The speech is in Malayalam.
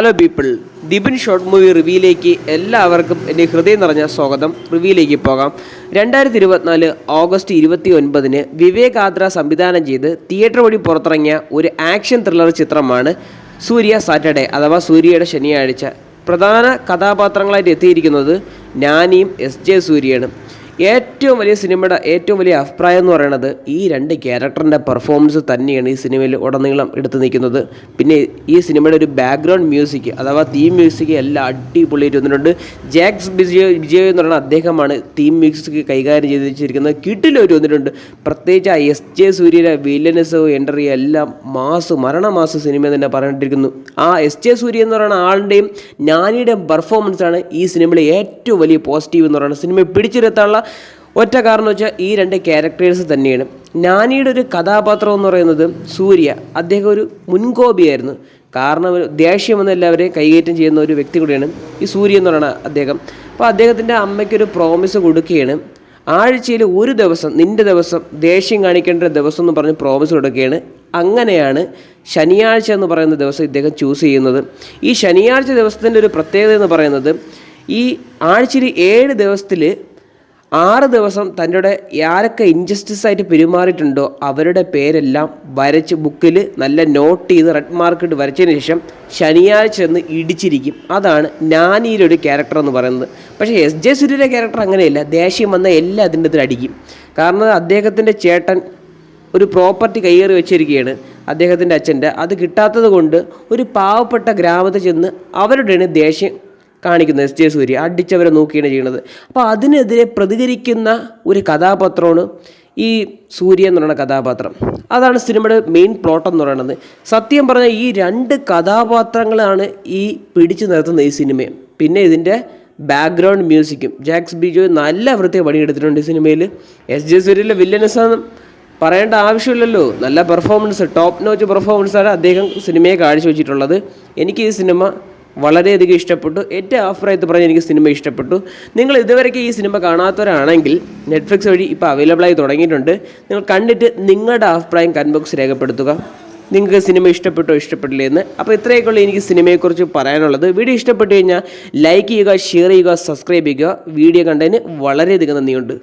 Hello people, Dibin short movie റിവ്യൂയിലേക്ക് എല്ലാവർക്കും എൻ്റെ ഹൃദയം നിറഞ്ഞ സ്വാഗതം. റിവ്യൂയിലേക്ക് പോകാം. 2024 ഓഗസ്റ്റ് 29 വിവേക് ആദ്ര സംവിധാനം ചെയ്ത് തിയേറ്റർ വഴി പുറത്തിറങ്ങിയ ഒരു ആക്ഷൻ ത്രില്ലർ ചിത്രമാണ് സൂര്യ സാറ്റർഡേ അഥവാ സൂര്യയുടെ ശനിയാഴ്ച. പ്രധാന കഥാപാത്രങ്ങളായിട്ട് എത്തിയിരിക്കുന്നത് നാനിയും SJ സൂര്യയാണ്. ഏറ്റവും വലിയ സിനിമയുടെ ഏറ്റവും വലിയ അഭിപ്രായം എന്ന് പറയുന്നത് ഈ രണ്ട് ക്യാരക്ടറിൻ്റെ പെർഫോമൻസ് തന്നെയാണ് ഈ സിനിമയിൽ ഉടനീളം എടുത്തു നിൽക്കുന്നത്. പിന്നെ ഈ സിനിമയുടെ ഒരു ബാക്ക്ഗ്രൗണ്ട് മ്യൂസിക് അഥവാ തീം മ്യൂസിക് എല്ലാം അടിപൊളിയായിട്ട് വന്നിട്ടുണ്ട്. ജാക്സ് വിജയ് എന്ന് പറയുന്ന അദ്ദേഹമാണ് തീം മ്യൂസിക് കൈകാര്യം ചെയ്ത് വെച്ചിരിക്കുന്നത്. കിട്ടിലൊരു വന്നിട്ടുണ്ട്. പ്രത്യേകിച്ച് ആ SJ സൂര്യയുടെ വില്ലനസ് എൻട്രി എല്ലാം മരണമാസ് സിനിമ തന്നെ പറഞ്ഞിട്ടിരിക്കുന്നു. ആ SJ സൂര്യ എന്ന് പറയുന്ന ആളുടെയും നാനിയുടെയും പെർഫോമൻസാണ് ഈ സിനിമയിലെ ഏറ്റവും വലിയ പോസിറ്റീവ് എന്ന് പറയുന്നത്. സിനിമയെ പിടിച്ചിരുത്താനുള്ള ഒറ്റ കാരണം വെച്ചാൽ ഈ രണ്ട് ക്യാരക്ടേഴ്സ് തന്നെയാണ്. നാനിയുടെ ഒരു കഥാപാത്രം എന്ന് പറയുന്നത് സൂര്യ, അദ്ദേഹം ഒരു മുൻകോപിയായിരുന്നു. കാരണം ദേഷ്യമെന്ന് എല്ലാവരെയും കൈകയറ്റം ചെയ്യുന്ന ഒരു വ്യക്തി കൂടിയാണ് ഈ സൂര്യ എന്ന് പറയുന്ന അദ്ദേഹം. അപ്പോൾ അദ്ദേഹത്തിൻ്റെ അമ്മയ്ക്കൊരു പ്രോമിസ് കൊടുക്കുകയാണ്, ആഴ്ചയിൽ ഒരു ദിവസം നിൻ്റെ ദിവസം ദേഷ്യം കാണിക്കേണ്ട ദിവസം എന്ന് പറഞ്ഞ് പ്രോമിസ് കൊടുക്കുകയാണ്. അങ്ങനെയാണ് ശനിയാഴ്ച എന്ന് പറയുന്ന ദിവസം ഇദ്ദേഹം ചൂസ് ചെയ്യുന്നത്. ഈ ശനിയാഴ്ച ദിവസത്തിൻ്റെ ഒരു പ്രത്യേകത എന്ന് പറയുന്നത് ഈ ആഴ്ചയിൽ 7 ദിവസത്തിൽ 6 ദിവസം തൻ്റെ ആരൊക്കെ ഇൻജസ്റ്റിസ് ആയിട്ട് പെരുമാറിയിട്ടുണ്ടോ അവരുടെ പേരെല്ലാം വരച്ച് ബുക്കിൽ നല്ല നോട്ട് ചെയ്ത് റെഡ് മാർക്കിട്ട് വരച്ചതിന് ശേഷം ശനിയാഴ്ച എന്ന് ഇടിച്ചിരിക്കും. അതാണ് നാനിയുടെ ഒരു ക്യാരക്ടർ എന്ന് പറയുന്നത്. പക്ഷേ SJ സൂര്യയുടെ ക്യാരക്ടർ അങ്ങനെയല്ല. ദേഷ്യം വന്ന എല്ലാം അതിൻ്റെ ഇതിൽ അടിക്കും. കാരണം അദ്ദേഹത്തിൻ്റെ ചേട്ടൻ ഒരു പ്രോപ്പർട്ടി കയ്യേറി വെച്ചിരിക്കുകയാണ് അദ്ദേഹത്തിൻ്റെ അച്ഛൻ്റെ. അത് കിട്ടാത്തത് കൊണ്ട് ഒരു പാവപ്പെട്ട ഗ്രാമത്തിൽ ചെന്ന് അവരുടെയാണ് ദേഷ്യം കാണിക്കുന്നത്. SJ സൂര്യ അടിച്ചവരെ നോക്കിയാണ് ചെയ്യുന്നത്. അപ്പോൾ അതിനെതിരെ പ്രതികരിക്കുന്ന ഒരു കഥാപാത്രമാണ് ഈ സൂര്യ എന്ന് പറയുന്ന കഥാപാത്രം. അതാണ് സിനിമയുടെ മെയിൻ പ്ലോട്ട് എന്ന് പറയുന്നത്. സത്യം പറഞ്ഞാൽ ഈ രണ്ട് കഥാപാത്രങ്ങളാണ് ഈ പിടിച്ചു നിർത്തുന്നത് ഈ സിനിമയെ. പിന്നെ ഇതിൻ്റെ ബാക്ക്ഗ്രൗണ്ട് മ്യൂസിക്കും ജാക്സ് വിജയ് നല്ല വൃത്തിയായി പണിയെടുത്തിട്ടുണ്ട് ഈ സിനിമയിൽ. SJ സൂര്യയിലെ വില്ലനസാണ് പറയേണ്ട ആവശ്യമില്ലല്ലോ. നല്ല പെർഫോമൻസ്, ടോപ്പ് നോച്ച് പെർഫോമൻസാണ് അദ്ദേഹം സിനിമയെ കാഴ്ചവെച്ചിട്ടുള്ളത്. എനിക്ക് ഈ സിനിമ വളരെയധികം ഇഷ്ടപ്പെട്ടു. ഏറ്റവും അഭിപ്രായത്തിൽ പറഞ്ഞ് എനിക്ക് സിനിമ ഇഷ്ടപ്പെട്ടു. നിങ്ങൾ ഇതുവരെയ്ക്ക് ഈ സിനിമ കാണാത്തവരാണെങ്കിൽ നെറ്റ്ഫ്ലിക്സ് വഴി ഇപ്പോൾ അവൈലബിളായി തുടങ്ങിയിട്ടുണ്ട്. നിങ്ങൾ കണ്ടിട്ട് നിങ്ങളുടെ അഭിപ്രായം കമന്റ് ബോക്സിൽ രേഖപ്പെടുത്തുക. നിങ്ങൾക്ക് സിനിമ ഇഷ്ടപ്പെട്ടോ ഇഷ്ടപ്പെട്ടില്ലേ എന്ന്. അപ്പോൾ ഇത്രയൊക്കെയുള്ള എനിക്ക് സിനിമയെക്കുറിച്ച് പറയാനുള്ളത്. വീഡിയോ ഇഷ്ടപ്പെട്ടു കഴിഞ്ഞാൽ ലൈക്ക് ചെയ്യുക, ഷെയർ ചെയ്യുക, സബ്സ്ക്രൈബ് ചെയ്യുക. വീഡിയോ കണ്ടതിന് വളരെയധികം നന്ദിയുണ്ട്.